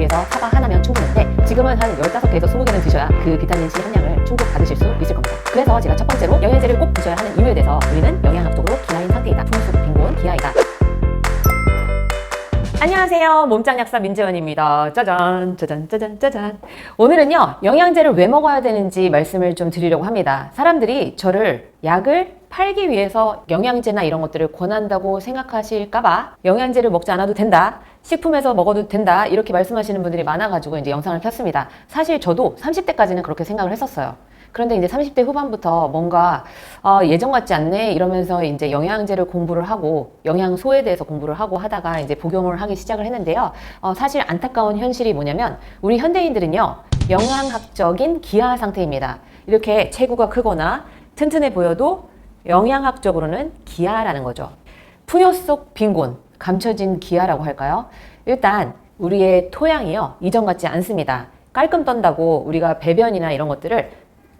위해서 사과 하나면 충분한데 지금은 한 15개에서 20개는 드셔야 그 비타민C 함량을 충족 받으실 수 있을 겁니다. 그래서 제가 첫 번째로 영양제를 꼭 드셔야 하는 이유에 대해서 우리는 영양학적으로 기아인 상태이다. 풍수 빈곤 기아이다. 안녕하세요. 몸짱 약사 민재원입니다. 짜잔 짜잔 짜잔 짜잔. 오늘은요, 영양제를 왜 먹어야 되는지 말씀을 좀 드리려고 합니다. 사람들이 저를 약을 팔기 위해서 영양제나 이런 것들을 권한다고 생각하실까봐 영양제를 먹지 않아도 된다, 식품에서 먹어도 된다, 이렇게 말씀하시는 분들이 많아가지고 이제 영상을 켰습니다. 사실 저도 30대까지는 그렇게 생각을 했었어요. 그런데 이제 30대 후반부터 뭔가 예전 같지 않네 이러면서 이제 영양제를 공부를 하고 영양소에 대해서 공부를 하고 하다가 이제 복용을 하기 시작을 했는데요. 사실 안타까운 현실이 뭐냐면 우리 현대인들은요, 영양학적인 기아 상태입니다. 이렇게 체구가 크거나 튼튼해 보여도 영양학적으로는 기아라는 거죠. 풍요 속 빈곤, 감춰진 기아라고 할까요? 일단 우리의 토양이요, 이전 같지 않습니다. 깔끔 떤다고 우리가 배변이나 이런 것들을,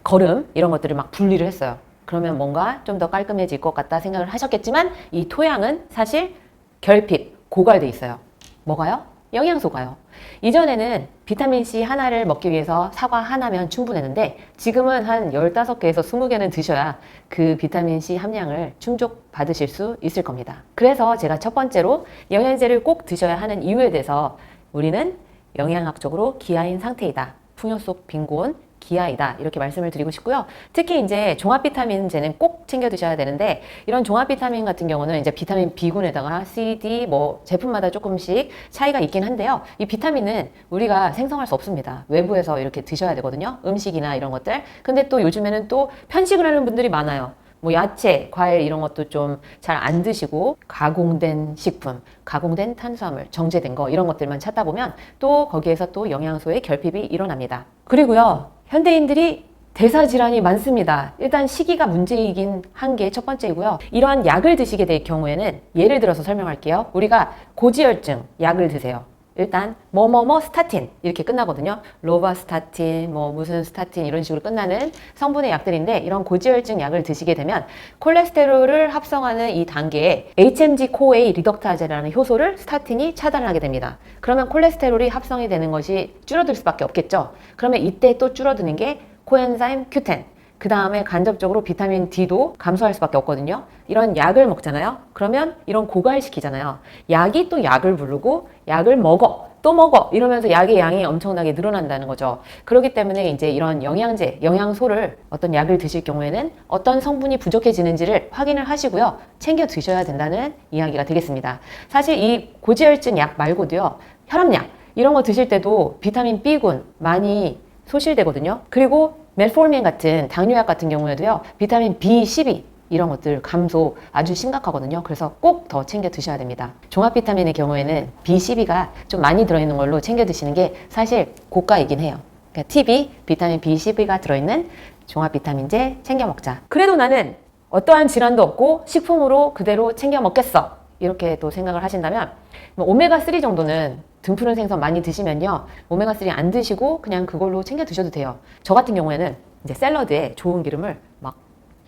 거름 이런 것들을 막 분리를 했어요. 그러면 뭔가 좀 더 깔끔해질 것 같다 생각을 하셨겠지만 이 토양은 사실 결핍, 고갈돼 있어요. 뭐가요? 영양소가요. 이전에는 비타민C 하나를 먹기 위해서 사과 하나면 충분했는데 지금은 한 15개에서 20개는 드셔야 그 비타민C 함량을 충족 받으실 수 있을 겁니다. 그래서 제가 첫 번째로 영양제를 꼭 드셔야 하는 이유에 대해서 우리는 영양학적으로 기아인 상태이다. 풍요 속 빈곤 기아이다, 이렇게 말씀을 드리고 싶고요. 특히 이제 종합 비타민제는 꼭 챙겨 드셔야 되는데, 이런 종합 비타민 같은 경우는 이제 비타민 B군에다가 C, D 뭐 제품마다 조금씩 차이가 있긴 한데요. 이 비타민은 우리가 생성할 수 없습니다. 외부에서 이렇게 드셔야 되거든요. 음식이나 이런 것들. 근데 또 요즘에는 또 편식을 하는 분들이 많아요. 뭐 야채, 과일 이런 것도 좀 잘 안 드시고 가공된 식품, 가공된 탄수화물, 정제된 거 이런 것들만 찾다 보면 또 거기에서 또 영양소의 결핍이 일어납니다. 그리고요, 현대인들이 대사질환이 많습니다. 일단 시기가 문제이긴 한 게 첫 번째이고요. 이러한 약을 드시게 될 경우에는 예를 들어서 설명할게요. 우리가 고지혈증 약을 드세요. 일단 뭐뭐뭐 스타틴 이렇게 끝나거든요. 로바스타틴, 뭐 무슨 스타틴 이런 식으로 끝나는 성분의 약들인데, 이런 고지혈증 약을 드시게 되면 콜레스테롤을 합성하는 이 단계에 HMG-CoA 리덕타제라는 효소를 스타틴이 차단하게 됩니다. 그러면 콜레스테롤이 합성이 되는 것이 줄어들 수밖에 없겠죠. 그러면 이때 또 줄어드는 게 코엔자임 Q10, 그 다음에 간접적으로 비타민 D도 감소할 수밖에 없거든요. 이런 약을 먹잖아요. 그러면 이런 고갈시키잖아요. 약이 또 약을 부르고 약을 먹어, 또 먹어 이러면서 약의 양이 엄청나게 늘어난다는 거죠. 그렇기 때문에 이제 이런 영양제, 영양소를 어떤 약을 드실 경우에는 어떤 성분이 부족해지는지를 확인을 하시고요. 챙겨 드셔야 된다는 이야기가 되겠습니다. 사실 이 고지혈증 약 말고도요, 혈압약 이런 거 드실 때도 비타민 B군 많이 소실되거든요. 그리고 멜포르민 같은 당뇨약 같은 경우에도요, 비타민 B12 이런 것들 감소 아주 심각하거든요. 그래서 꼭 더 챙겨 드셔야 됩니다. 종합 비타민의 경우에는 B12가 좀 많이 들어있는 걸로 챙겨 드시는 게 사실 고가이긴 해요. 그러니까 TB, 비타민 B12가 들어있는 종합 비타민제 챙겨 먹자. 그래도 나는 어떠한 질환도 없고 식품으로 그대로 챙겨 먹겠어, 이렇게 또 생각을 하신다면 오메가3 정도는 등푸른 생선 많이 드시면요, 오메가3 안 드시고 그냥 그걸로 챙겨 드셔도 돼요. 저 같은 경우에는 이제 샐러드에 좋은 기름을 막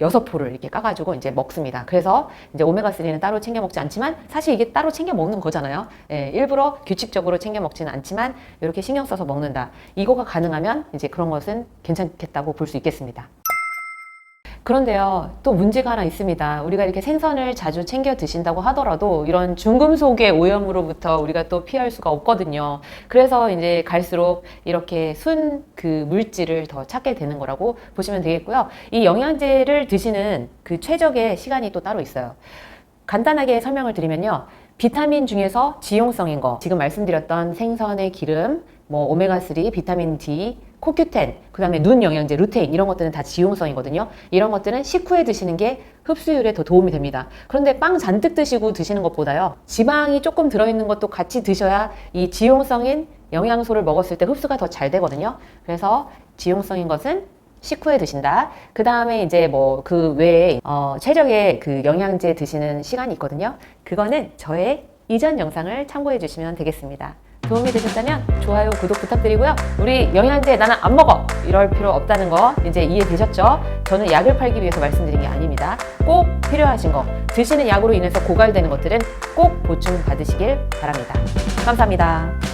6포를 이렇게 까가지고 이제 먹습니다. 그래서 이제 오메가3는 따로 챙겨 먹지 않지만 사실 이게 따로 챙겨 먹는 거잖아요. 예, 일부러 규칙적으로 챙겨 먹지는 않지만 이렇게 신경 써서 먹는다. 이거가 가능하면 이제 그런 것은 괜찮겠다고 볼 수 있겠습니다. 그런데요, 또 문제가 하나 있습니다. 우리가 이렇게 생선을 자주 챙겨 드신다고 하더라도 이런 중금속의 오염으로부터 우리가 또 피할 수가 없거든요. 그래서 이제 갈수록 이렇게 순 그 물질을 더 찾게 되는 거라고 보시면 되겠고요. 이 영양제를 드시는 그 최적의 시간이 또 따로 있어요. 간단하게 설명을 드리면요, 비타민 중에서 지용성인 거, 지금 말씀드렸던 생선의 기름, 뭐 오메가3, 비타민 D, 코큐텐, 그 다음에 눈 영양제, 루테인 이런 것들은 다 지용성이거든요. 이런 것들은 식후에 드시는 게 흡수율에 더 도움이 됩니다. 그런데 빵 잔뜩 드시고 드시는 것보다요, 지방이 조금 들어있는 것도 같이 드셔야 이 지용성인 영양소를 먹었을 때 흡수가 더 잘 되거든요. 그래서 지용성인 것은 식후에 드신다. 그 다음에 이제 뭐 그 외에 최적의 그 영양제 드시는 시간이 있거든요. 그거는 저의 이전 영상을 참고해 주시면 되겠습니다. 도움이 되셨다면 좋아요, 구독 부탁드리고요. 우리 영양제 나는 안 먹어 이럴 필요 없다는 거 이제 이해되셨죠? 저는 약을 팔기 위해서 말씀드린 게 아닙니다. 꼭 필요하신 거, 드시는 약으로 인해서 고갈되는 것들은 꼭 보충 받으시길 바랍니다. 감사합니다.